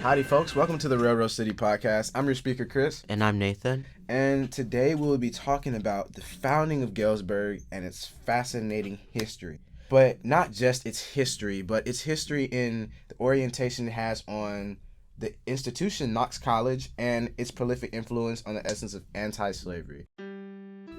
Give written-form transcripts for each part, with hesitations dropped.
Howdy, folks. Welcome to the Railroad City Podcast. I'm your speaker, Chris. And I'm Nathan. And today we'll be talking about the founding of Galesburg and its fascinating history. But not just its history, but its history in the orientation it has on the institution Knox College and its prolific influence on the essence of anti-slavery.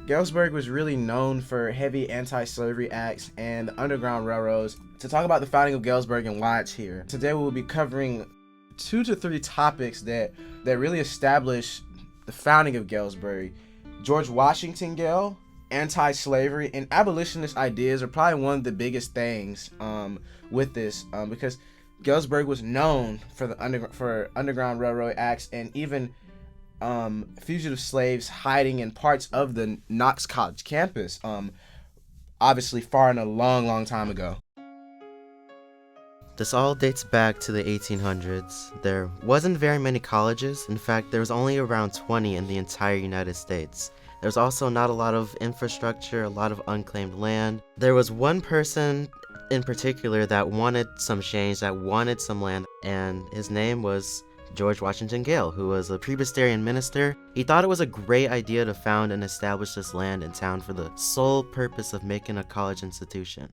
Galesburg was really known for heavy anti-slavery acts and the Underground Railroads. To talk about the founding of Galesburg and why it's here, today we'll be covering 2 to 3 topics that really establish the founding of Galesburg. George Washington Gale, anti-slavery, and abolitionist ideas are probably one of the biggest things with this because Galesburg was known for the Underground Railroad acts and even fugitive slaves hiding in parts of the Knox College campus, obviously far and a long time ago. This all dates back to the 1800s. There wasn't very many colleges. In fact, there was only around 20 in the entire United States. There's also not a lot of infrastructure, a lot of unclaimed land. There was one person in particular that wanted some change, that wanted some land, and his name was George Washington Gale, who was a Presbyterian minister. He thought it was a great idea to found and establish this land in town for the sole purpose of making a college institution.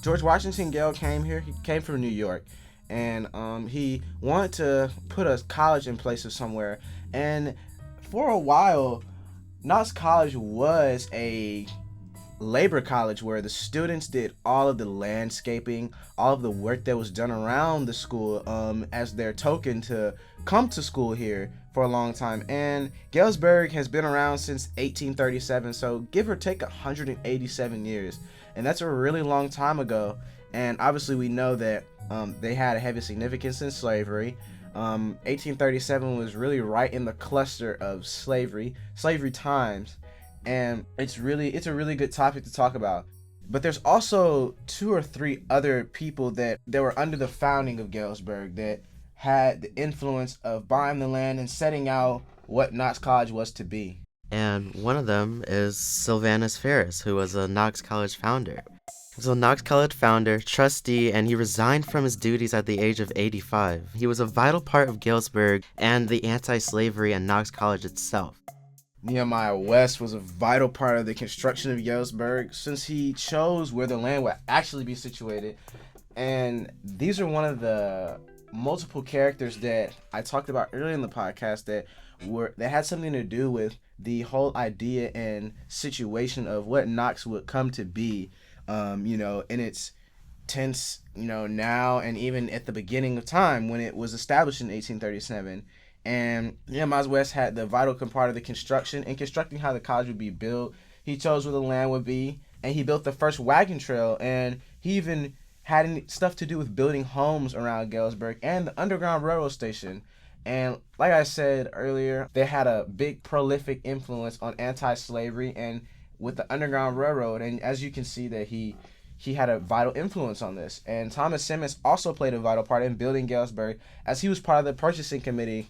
George Washington Gale came here. He came from New York, and he wanted to put a college in place of somewhere. And for a while, Knox College was a labor college where the students did all of the landscaping, all of the work that was done around the school as their token to come to school here for a long time. And Galesburg has been around since 1837, so give or take 187 years. And that's a really long time ago. And obviously we know that they had a heavy significance in slavery. 1837 was really right in the cluster of slavery times. And it's a really good topic to talk about. But there's also 2 or 3 other people that were under the founding of Galesburg that had the influence of buying the land and setting out what Knox College was to be. And one of them is Sylvanus Ferris, who was a Knox College founder. He was a Knox College founder, trustee, and he resigned from his duties at the age of 85. He was a vital part of Galesburg and the anti-slavery and Knox College itself. Nehemiah West was a vital part of the construction of Galesburg since he chose where the land would actually be situated. And these are one of the multiple characters that I talked about earlier in the podcast that had something to do with the whole idea and situation of what Knox would come to be, in its tense, now and even at the beginning of time when it was established in 1837. And Nehemiah West had the vital part of the construction and constructing how the college would be built. He chose where the land would be, and he built the first wagon trail, and he even had stuff to do with building homes around Galesburg and the Underground Railroad station. And like I said earlier, they had a big prolific influence on anti-slavery and with the Underground Railroad. And as you can see that he had a vital influence on this. And Thomas Simmons also played a vital part in building Galesburg as he was part of the purchasing committee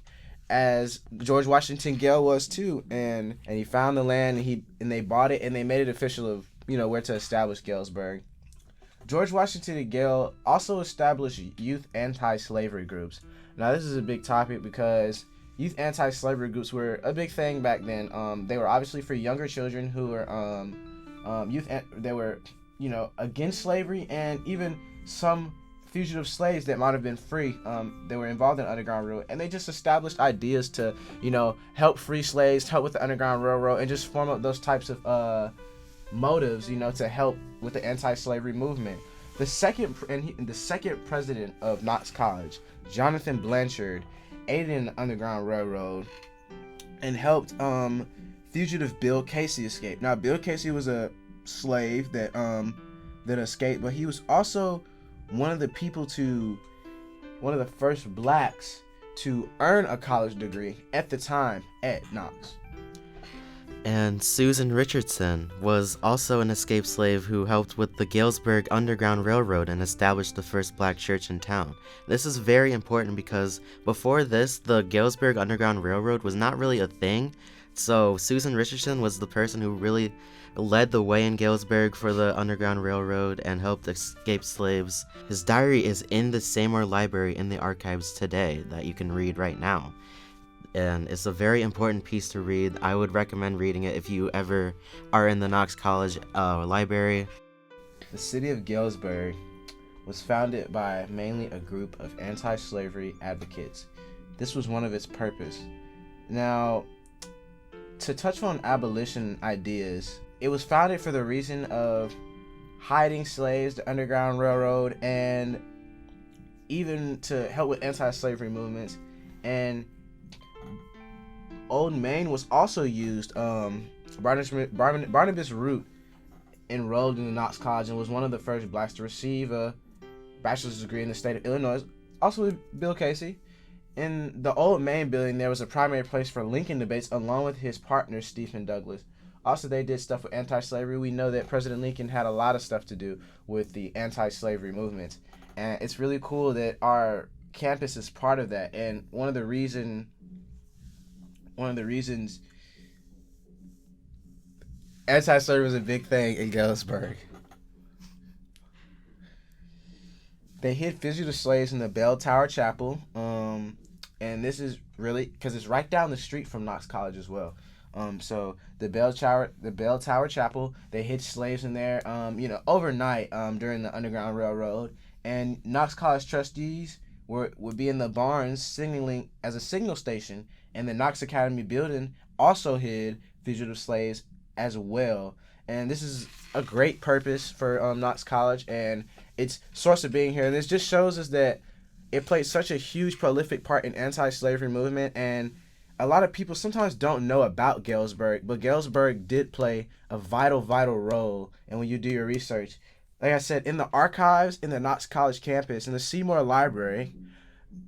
as George Washington Gale was too. And he found the land and they bought it and they made it official of, where to establish Galesburg. George Washington Gale also established youth anti-slavery groups. Now, this is a big topic because youth anti-slavery groups were a big thing back then. They were obviously for younger children who were they were, against slavery, and even some fugitive slaves that might have been free. They were involved in Underground Railroad, and they just established ideas to, help free slaves, help with the Underground Railroad, and just form up those types of motives, to help with the anti-slavery movement. The second president of Knox College, Jonathan Blanchard, aided in the Underground Railroad and helped fugitive Bill Casey escape. Now, Bill Casey was a slave that escaped, but he was also one of the first blacks to earn a college degree at the time at Knox. And Susan Richardson was also an escaped slave who helped with the Galesburg Underground Railroad and established the first black church in town. This is very important because before this, the Galesburg Underground Railroad was not really a thing. So Susan Richardson was the person who really led the way in Galesburg for the Underground Railroad and helped escape slaves. His diary is in the Seymour Library in the archives today that you can read right now. And it's a very important piece to read. I would recommend reading it if you ever are in the Knox College library. The city of Galesburg was founded by mainly a group of anti-slavery advocates. This was one of its purpose. Now, to touch on abolition ideas, it was founded for the reason of hiding slaves, the Underground Railroad, and even to help with anti-slavery movements. And Old Main was also used. Barnabas Root enrolled in the Knox College and was one of the first blacks to receive a bachelor's degree in the state of Illinois. Also with Bill Casey. In the Old Main building, there was a primary place for Lincoln debates along with his partner, Stephen Douglas. Also, they did stuff with anti-slavery. We know that President Lincoln had a lot of stuff to do with the anti-slavery movement. And it's really cool that our campus is part of that. And one of the reasons anti-slavery was a big thing in Galesburg. They hid fugitive slaves in the Bell Tower Chapel. And this is really because it's right down the street from Knox College as well. So the Bell Tower Chapel, they hid slaves in there, overnight, during the Underground Railroad. And Knox College trustees would be in the barns signaling as a signal station, and the Knox Academy building also hid fugitive slaves as well. And this is a great purpose for Knox College and its source of being here. And this just shows us that it played such a huge, prolific part in anti-slavery movement, and a lot of people sometimes don't know about Galesburg, but Galesburg did play a vital role. And when you do your research, like I said, in the archives in the Knox College campus, in the Seymour Library,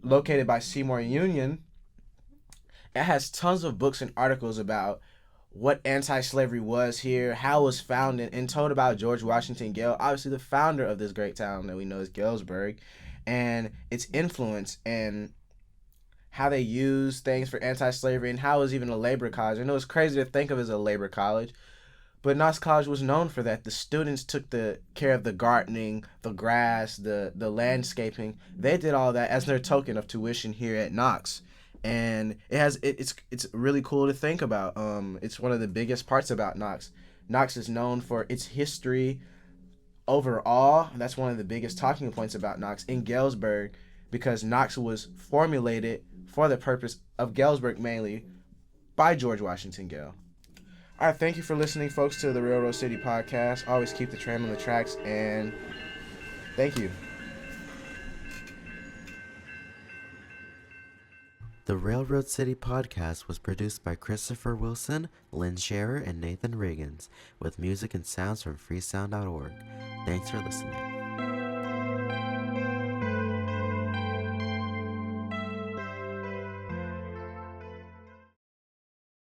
located by Seymour Union, it has tons of books and articles about what anti-slavery was here, how it was founded, and told about George Washington Gale, obviously the founder of this great town that we know as Galesburg, and its influence and how they use things for anti-slavery and how it was even a labor college. I know it's crazy to think of it as a labor college, but Knox College was known for that. The students took the care of the gardening, the grass, the landscaping. They did all that as their token of tuition here at Knox. And it's really cool to think about. It's one of the biggest parts about Knox. Knox is known for its history overall. That's one of the biggest talking points about Knox in Galesburg, because Knox was formulated for the purpose of Galesburg mainly by George Washington Gale. All right, thank you for listening, folks, to the Railroad City Podcast. Always keep the tram on the tracks, and thank you. The Railroad City Podcast was produced by Christopher Wilson, Lyndis Scherer, and Nathan Ragans, with music and sounds from freesound.org. Thanks for listening.